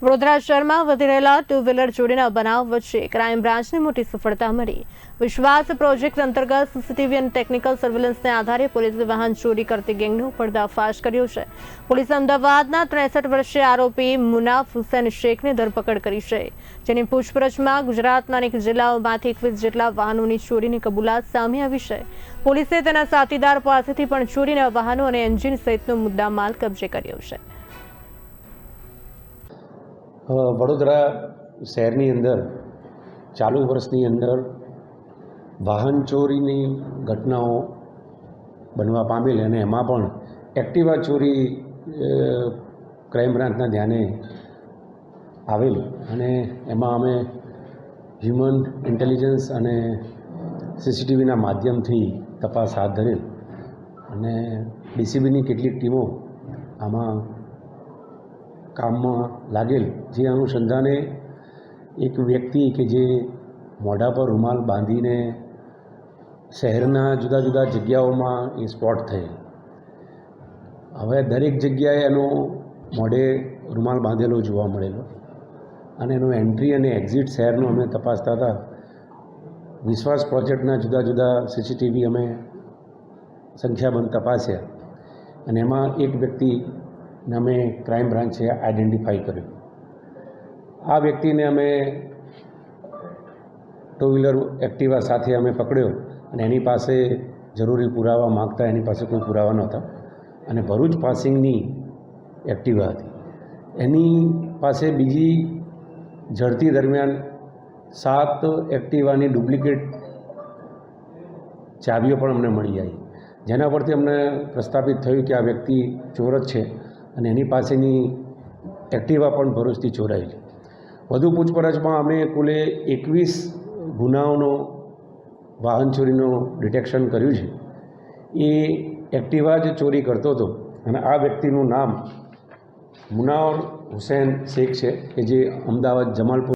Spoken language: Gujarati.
વડોદરા શહેરમાં વધી રહેલા ટુ વ્હીલર ચોરીના બનાવ વચ્ચે ક્રાઇમ બ્રાન્ચને મોટી સફળતા મળી। વિશ્વાસ પ્રોજેક્ટ અંતર્ગત સીસીટીવી અને ટેકનિકલ સર્વેલન્સને આધારે પોલીસે વાહન ચોરી કરતી ગેંગનો પર્દાફાશ કર્યો છે। પોલીસે અમદાવાદના 63 વર્ષીય આરોપી મુનાફ હુસૈન શેખની ધરપકડ કરી છે, જેની પૂછપરછમાં ગુજરાતના અનેક જિલ્લાઓમાંથી 21 જેટલા વાહનોની ચોરીની કબૂલાત સામે આવી છે। પોલીસે તેના સાથીદાર પાસેથી પણ ચોરીના વાહનો અને એન્જિન સહિતનો મુદ્દામાલ કબજે કર્યો છે। વડોદરા શહેરની અંદર ચાલુ વર્ષની અંદર વાહન ચોરીની ઘટનાઓ બનવા પામેલ અને એમાં પણ એક્ટિવા ચોરી ક્રાઇમ બ્રાન્ચના ધ્યાને આવેલ અને એમાં અમે હ્યુમન ઇન્ટેલિજન્સ અને સીસીટીવીના માધ્યમથી તપાસ હાથ ધરેલ અને ડીસીબીની કેટલીક ટીમો આમાં કામમાં લાગેલ। જે અનુસંધાને એક વ્યક્તિ કે જે મોઢા પર રૂમાલ બાંધીને શહેરના જુદા જુદા જગ્યાઓમાં એ સ્પોટ થયેલ। હવે દરેક જગ્યાએ એનો મોઢે રૂમાલ બાંધેલો જોવા મળેલો અને એનો એન્ટ્રી અને એક્ઝિટ શહેરનો અમે તપાસતા હતા। વિશ્વાસ પ્રોજેક્ટના જુદા જુદા સીસીટીવી અમે સંખ્યાબંધ તપાસ્યા અને એમાં એક વ્યક્તિને અમે ક્રાઇમ બ્રાન્ચે આઈડેન્ટિફાઈ કર્યો। આ વ્યક્તિને અમે ટુ વ્હીલર એક્ટિવા સાથે અમે પકડ્યો અને એની પાસે જરૂરી પુરાવા માગતા એની પાસે કોઈ પુરાવા નહોતા અને ભરૂચ પાસિંગની એક્ટિવા હતી। એની પાસે બીજી ઝડપી દરમિયાન 7 એક્ટિવાની ડુપ્લિકેટ ચાવીઓ પણ અમને મળી આવી, જેના પરથી અમને પ્રસ્થાપિત થયું કે આ વ્યક્તિ ચોર જ છે અને એની પાસેની એક્ટિવા પણ ભરૂચથી ચોરાયેલી। વધુ પૂછપરછમાં અમે કુલે 21 ગુનાઓનો વાહન ચોરીનો ડિટેક્શન કર્યું છે। એ એક્ટિવા જ ચોરી કરતો હતો અને આ વ્યક્તિનું નામ મુનાફ હુસૈન શેખ છે કે જે અમદાવાદ જમાલપુર